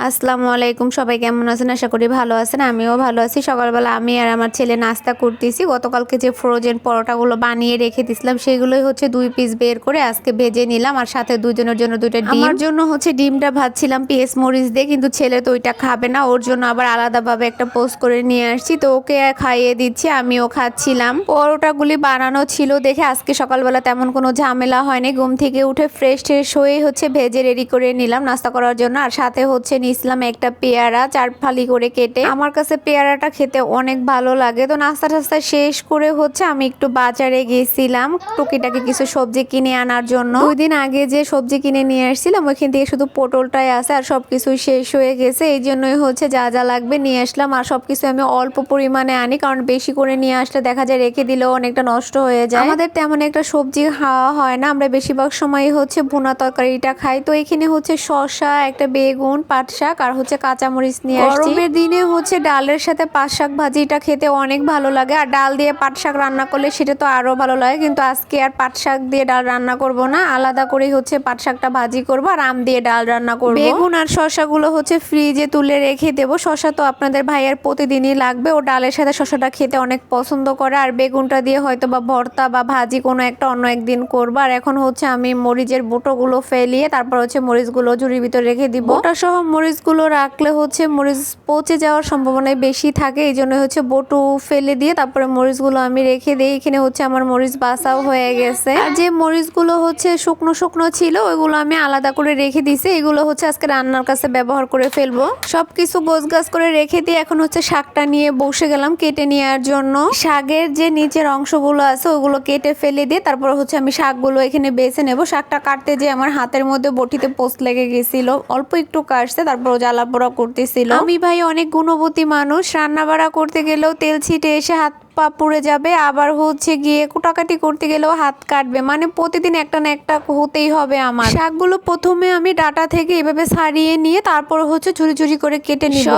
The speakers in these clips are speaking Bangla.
আসসালামু আলাইকুম, সবাই কেমন আছেন? আশা করি ভালো আছেন। আমিও ভালো আছি। সকালবেলা আমি আর আমার ছেলে নাস্তা করতেছি। গতকালকে যে ফ্রোজেন পরোটাগুলো বানিয়ে রেখে দিয়েছিলাম সেগুলোই হচ্ছে 2 পিস বের করে আজকে ভেজে নিলাম, আর সাথে দুজনের জন্য 2টা ডিম। আমার জন্য হচ্ছে ডিমটা ভাজছিলাম পেঁয়াজ মরিচ দিয়ে, কিন্তু ছেলে তো ওইটা খাবে না। ওর জন্য আবার আলাদাভাবে একটা পোস্ট করে নিয়ে আসছি, তো ওকে খাইয়ে দিচ্ছি, আমিও খাচ্ছিলাম। পরোটাগুলি বানানো ছিল দেখে আজকে সকালবেলা তেমন কোনো ঝামেলা হয়নি। ঘুম থেকে উঠে ফ্রেশ হয়ে হচ্ছে ভেজে রেডি করে নিলাম নাস্তা করার জন্য। আর সাথে হচ্ছে নিয়েছিলাম একটা পেয়ারা 4 ফালি করে কেটে। আমার কাছে পেয়ারাটা খেতে অনেক ভালো লাগে। তো নাস্তা টাস্তা শেষ করে হচ্ছে আমি একটু বাজারে গেছিলাম টুকিটাকি কিছু সবজি কিনে আনার জন্য। 2 দিন আগে যে সবজি কিনে নিয়ে আসছিলাম ওইখান থেকে শুধু পটলটাই আছে, আর সবকিছু শেষ হয়ে গেছে। এই জন্যই হচ্ছে যা যা লাগবে নিয়ে আসলাম। আর সবকিছু আমি অল্প পরিমাণে আনি, কারণ বেশি করে নিয়ে আসলে দেখা যায় রেখে দিলেও অনেকটা নষ্ট হয়ে যায়। আমাদের তেমন একটা সবজি খাওয়া হয় না, আমরা বেশিরভাগ সময় হচ্ছে ভুনা তরকারিটা খাই। তো এখানে হচ্ছে শসা, একটা বেগুন, পাট শাক আর হচ্ছে কাঁচামরিচ নিয়ে আসছি। গরমের দিনে হচ্ছে ডালের সাথে পাট শাক ভাজিটা খেতে অনেক ভালো লাগে, আর ডাল দিয়ে পাট শাক রান্না করলে সেটা তো আরো ভালো লাগে। কিন্তু আজকে আর পাট শাক দিয়ে ডাল রান্না করব না, আলাদা করে হচ্ছে পাট শাকটা ভাজি করব আর আম দিয়ে ডাল রান্না করব। বেগুন আর শসাগুলো হচ্ছে ফ্রিজে তুলে রেখে দেবো। শসা তো আপনাদের ভাইয়ের প্রতিদিনই লাগবে, ও ডালের সাথে শসাটা খেতে অনেক পছন্দ করে। আর বেগুনটা দিয়ে হয়তো বা ভর্তা বা ভাজি কোনো একটা অন্য একদিন করবো। আর এখন হচ্ছে আমি মরিচের বুটোগুলো ফেলিয়ে তারপর হচ্ছে মরিচগুলো ঝুড়ির ভিতরে রেখে দিব। বোটা সহ মরিচগুলো রাখলে হচ্ছে মরিচ পচে যাওয়ার সম্ভাবনাই বেশি থাকে, এই জন্য হচ্ছে বটু ফেলে দিয়ে তারপরে মরিচগুলো আমি রেখে দিই। এখানে হচ্ছে আমার মরিচ বাসাও হয়ে গেছে। আর যে মরিচগুলো হচ্ছে শুকনো শুকনো ছিল ওইগুলো আমি আলাদা করে রেখে দিয়েছি। এগুলো হচ্ছে আজকে রান্নার কাছে ব্যবহার করে ফেলবো। সবকিছু গোছগাছ করে রেখে দিয়ে এখন হচ্ছে শাকটা নিয়ে বসে গেলাম কেটে নেওয়ার জন্য। শাকের যে নিচের অংশগুলো আছে ওগুলো কেটে ফেলে দিয়ে তারপর হচ্ছে আমি শাকগুলো এখানে বেছে নেব। শাকটা কাটতে যে আমার হাতের মধ্যে বটিতে পোস্ট লেগে গেছিল, অল্প একটু কাটছে, তারপর জ্বালা পোড়া করতেছিল। আমি ভাই অনেক গুণবতী মানুষ, রান্না বাড়া করতে গেলেও তেল ছিটে এসে হাত পা পুড়ে যাবে, আবার হচ্ছে গিয়ে কুটাকাটি করতে গেলেও হাত কাটবে, মানে প্রতিদিন একটা না একটা হতেই হবে আমার। শাকগুলো প্রথমে আমি ডাটা থেকে এভাবে ছাড়িয়ে নিয়ে তারপর হচ্ছে ঝুরি ঝুরি করে কেটে নিব।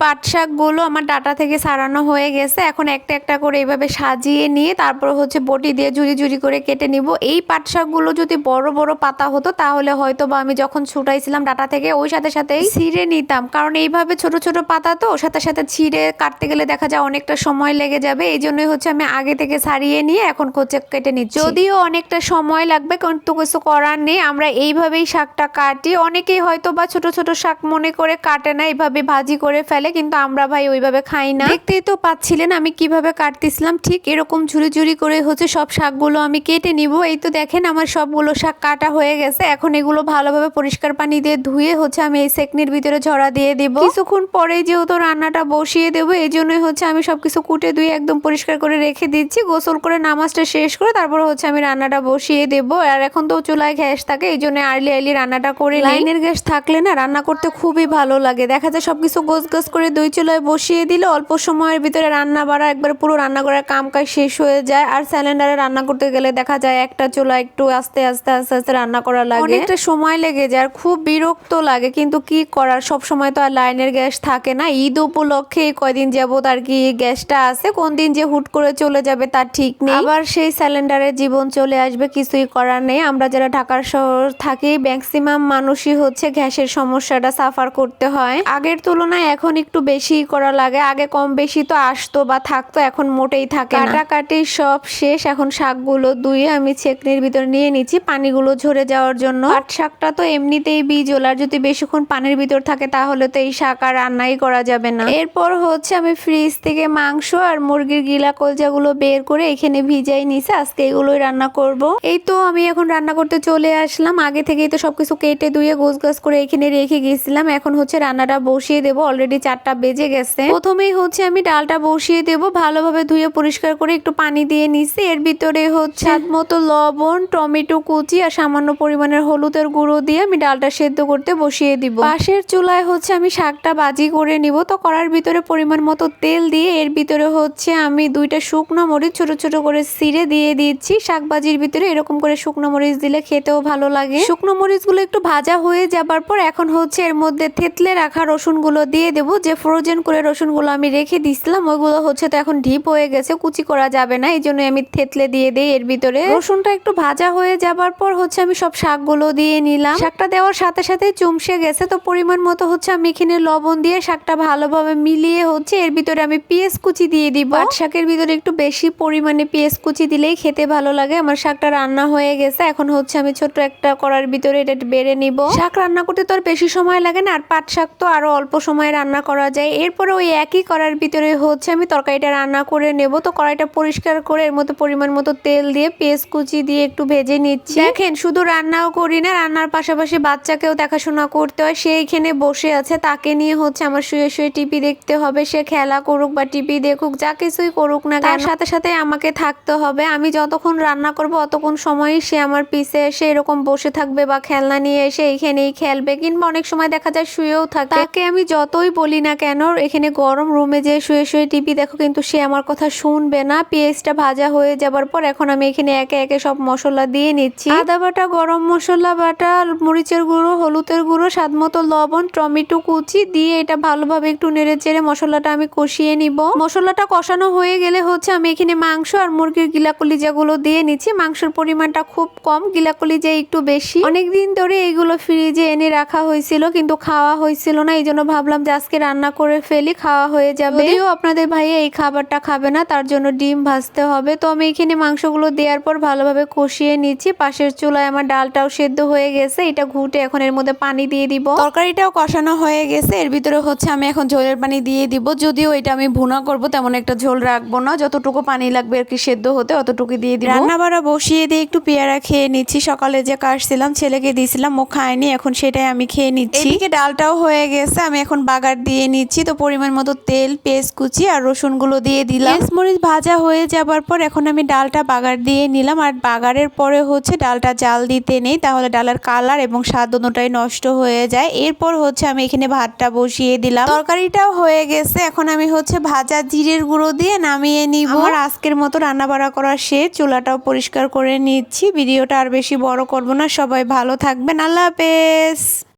পাট শাকগুলো আমার ডাটা থেকে ছাড়ানো হয়ে গেছে। এখন একটা একটা করে এইভাবে সাজিয়ে নিয়ে তারপর হচ্ছে বটি দিয়ে ঝুরি ঝুরি করে কেটে নিব। এই পাট শাকগুলো যদি বড় বড় পাতা হতো তাহলে হয়তো বা আমি যখন ছুটাইছিলাম ডাটা থেকে ওই সাথে সাথেই ছিঁড়ে নিতাম, কারণ এইভাবে ছোট ছোট পাতা তো সাথে সাথে ছিঁড়ে কাটতে গেলে দেখা যায় অনেকটা সময় লেগে যাবে। এই জন্যই হচ্ছে আমি আগে থেকে ছাড়িয়ে নিয়ে এখন হচ্ছে কেটে নিচ্ছি। যদিও অনেকটা সময় লাগবে, কিন্তু কিছু করার নেই, আমরা এইভাবেই শাকটা কাটি। অনেকেই হয়তো বা ছোট ছোট শাক মনে করে কাটে না, এইভাবে ভাজি করে ফেলে, কিন্তু আমরা ভাই ওইভাবে খাই না। দেখতেই তো পাচ্ছিলেন আমি কিভাবে কাটতেছিলাম, ঠিক এরকম ঝুরি ঝুরি করে হচ্ছে সব শাকগুলো আমি কেটে নিব। এই তো দেখেন আমার সবগুলো শাক কাটা হয়ে গেছে। এখন এগুলো ভালোভাবে পরিষ্কার পানি দিয়ে ধুয়ে হচ্ছে আমি এই সেকনির ভিতরে ঝরা দিয়ে দিব। কিছুক্ষণ পরেই যেহেতু রান্নাটা বসিয়ে দেবো এই জন্যই হচ্ছে আমি সবকিছু কুটে ধুয়ে একদম পরিষ্কার করে রেখে দিচ্ছি। গোসল করে নামাজটা শেষ করে তারপর হচ্ছে আমি রান্নাটা বসিয়ে দেবো। আর এখন তো চুলায় গ্যাস থাকে, এই জন্য আর্লি রান্নাটা করে লাইনের গ্যাস থাকলে না রান্না করতে খুবই ভালো লাগে। দেখা যায় সবকিছু গোছ করে 2 চুলায় বসিয়ে দিলে অল্প সময়ের ভিতরে রান্না বাড়া একবার পুরো রান্না করার কাম কাজ শেষ হয়ে যায়। আর সিলিন্ডারে রান্না করতে গেলে দেখা যায় একটা চুলা একটু আস্তে আস্তে রান্না করা লাগে, অনেকটা সময় লেগে যায় আর খুব বিরক্ত লাগে। কিন্তু কি করার, সব সময় তো আর লাইনের গ্যাস থাকে না। ঈদ উপলক্ষে কয়দিন যাবত আর কি গ্যাসটা আছে, কোন দিন যে হুট করে চলে যাবে তার ঠিক নেই, আবার সেই সিলিন্ডারের জীবন চলে আসবে, কিছুই করার নেই। আমরা যারা ঢাকার শহর থাকি ম্যাক্সিমাম মানুষই হচ্ছে গ্যাসের সমস্যাটা সাফার করতে হয়। আগের তুলনায় এখন একটু বেশি করা লাগে, আগে কম বেশি তো আসতো বা থাকতো, এখন মোটেই থাকে না। কাটাকাটি সব শেষ, এখন শাকগুলো ধুয়ে আমি ছেকনির ভিতরে নিয়ে নিচ্ছি পানিগুলো ঝরে যাওয়ার জন্য। পাট শাকটা তো এমনিতেই বীজল, আর যদি বেশিক্ষণ পানির ভিতর থাকে তাহলে তো এই শাক আর রান্নাই করা যাবে না। এরপর হচ্ছে আমি ফ্রিজ থেকে মাংস আর মুরগির গিলা কলজাগুলো বের করে এখানে ভিজাই নিছি, আজকে এগুলোই রান্না করব। এই তো আমি এখন রান্না করতে চলে আসলাম। আগে থেকেই তো সবকিছু কেটে ধুয়ে গোছগাছ করে এখানে রেখে গেছিলাম। এখন হচ্ছে রান্নাটা বসিয়ে দেবো, অলরেডি 4টা বেজে গেছে। প্রথমেই হচ্ছে আমি ডালটা বসিয়ে দেব, ভালোভাবে ধুয়ে পরিষ্কার করে একটু পানি দিয়ে নিছি। এর ভিতরে হচ্ছে স্বাদ মতো লবণ, টমেটো কুচি আর সামান্য পরিমাণের হলুদের গুঁড়ো দিয়ে আমি ডালটা সেদ্ধ করতে বসিয়ে দিব। পাশের চুলায় হচ্ছে আমি শাকটা ভাজি করে নিব। তো কড়ার ভিতরে পরিমাণ মতো তেল দিয়ে এর ভিতরে হচ্ছে আমি 2টা শুকনো মরিচ ছোট ছোট করে ছিঁড়ে দিয়ে দিচ্ছি। শাক ভাজির ভিতরে এরকম করে শুকনো মরিচ দিলে খেতেও ভালো লাগে। শুকনো মরিচগুলো একটু ভাজা হয়ে যাবার পর এখন হচ্ছে এর মধ্যে থেতলে রাখা রসুনগুলো দিয়ে দেবো, যে ফ্রোজেন করে রসুনগুলো আমি রেখে দিছিলাম ওইগুলো হচ্ছে তো এখন ঢিপ হয়ে গেছে, কুচি করা যাবে না, এই জন্য আমি থেতলে দিয়ে দিই এর ভিতরে। রসুনটা একটু ভাজা হয়ে যাবার পর হচ্ছে আমি সব শাকগুলো দিয়ে নিলাম। শাকটা দেওয়ার সাথে সাথে চুমসে গেছে, তো পরিমাণ মতো হচ্ছে আমি এখানে লবণ দিয়ে শাকটা ভালোভাবে মিলিয়ে হচ্ছে এর ভিতরে আমি পেঁয়াজ কুচি দিয়ে দিব। পাট শাকের ভিতরে একটু বেশি পরিমাণে পেঁয়াজ কুচি দিলেই খেতে ভালো লাগে। আমার শাকটা রান্না হয়ে গেছে, এখন হচ্ছে আমি ছোট একটা কড়ার ভিতরে এটা বেড়ে নিব। শাক রান্না করতে তো আর বেশি সময় লাগে না, আর পাট শাক তো আরো অল্প সময় রান্না করা যায়। এরপরে ওই একই কড়ার ভিতরে হচ্ছে আমি তরকারিটা রান্না করে নেব। তো কড়াইটা পরিষ্কার করে এর মধ্যে পরিমাণ মতো তেল দিয়ে পেঁয়াজ কুচি দিয়ে একটু ভেজে নিচ্ছি। দেখেন শুধু রান্নাও করি না, রান্নার পাশাপাশি বাচ্চাকেও দেখাশোনা করতে হয়। সে এখানে বসে আছে, তাকে নিয়ে হচ্ছে আমার শুয়ে শুয়ে টিভি দেখতে হবে। সে খেলা করুক বা টিভি দেখুক, যা কিছুই করুক না, তার সাথে সাথে আমাকে থাকতে হবে। আমি যতক্ষণ রান্না করব অতক্ষণ সময়ই সে আমার পিছে এসে এরকম বসে থাকবে বা খেলনা নিয়ে এসে এইখানেই খেলবে, কিংবা অনেক সময় দেখা যায় শুয়েও থাকে। তাকে আমি যতই বলি না কেন এখানে গরম রুমে যে শুয়ে শুয়ে টিভি দেখো, কিন্তু সে আমার কথা শুনবে না। পেঁয়াজটা ভাজা হয়ে যাবার পর এখন আমি এখানে একে একে সব মশলা দিয়ে নিচ্ছি। আদা বাটা, গরম মশলা বাটা, মরিচের গুঁড়ো, হলুদের গুঁড়ো, স্বাদ মতো লবণ, টমেটো কুচি দিয়ে এটা ভালোভাবে একটু নেড়ে চেড়ে মশলাটা আমি কষিয়ে নিব। মশলাটা কষানো হয়ে গেলে হচ্ছে আমি এখানে মাংস আর মুরগির গিলা কলিজাগুলো দিয়ে নিচ্ছি। মাংসের পরিমাণটা খুব কম, গিলা কলিজা একটু বেশি। অনেকদিন ধরে এইগুলো ফ্রিজে এনে রাখা হয়েছিল কিন্তু খাওয়া হয়েছিল না, এই জন্য ভাবলাম যে আজকে রান্না করে ফেলি, খাওয়া হয়ে যাবে। যদিও আপনাদের ভাইয়া এই খাবারটা খাবে না, তার জন্য ডিম ভাজতে হবে। তো আমি এখানে মাংসগুলো দেওয়ার পর ভালোভাবে কষিয়ে নিচ্ছি। পাশের চুলায় আমার ডালটাও সেদ্ধ হয়ে গেছে, এটা ঘুটে এখন এর মধ্যে পানি দিয়ে দিব। তরকারিটাও কষানো হয়ে গেছে, এর ভিতরে হচ্ছে আমি এখন ঝোলের পানি দিয়ে দিব। যদিও এটা আমি ভুনা করব, তেমন একটা ঝোল রাখবো না, যতটুকু পানি লাগবে আর কি সেদ্ধ হতে অতটুকু দিয়ে দিব। রান্না বাড়া বসিয়ে দিয়ে একটু পেয়ারা খেয়ে নিচ্ছি। সকালে যে কাটছিলাম ছেলেকে দিয়েছিলাম, ও খায়নি, এখন সেটাই আমি খেয়ে নিচ্ছি। এদিকে ডালটাও হয়ে গেছে, আমি এখন বাগার দিয়ে নিচ্ছি। তো পরিমাণ মতো তেল, পেঁয়াজ কুচি আর রসুনগুলো দিয়ে দিলাম। পেঁয়াজ মরিচ ভাজা হয়ে যাবার পর এখন আমি ডালটা বাগার দিয়ে নিলাম। আর বাগারের পরে হচ্ছে ডালটা জাল দিতে নেই, তাহলে ডালের কালার এবং স্বাদ দুটোটাই নষ্ট হয়ে যায়। এরপর হচ্ছে আমি এখানে ভাতটা বসিয়ে দিলাম। তরকারিটাও হয়ে গেছে, এখন আমি হচ্ছে ভাজা জিরের গুঁড়ো দিয়ে নামিয়ে নিব। আমার আজকের মতো রান্না বাড়া করা শেষ, চুলাটাও পরিষ্কার করে নিচ্ছি। ভিডিওটা আর বেশি বড় করব না, সবাই ভালো থাকবেন, আল্লাহ হাফেজ।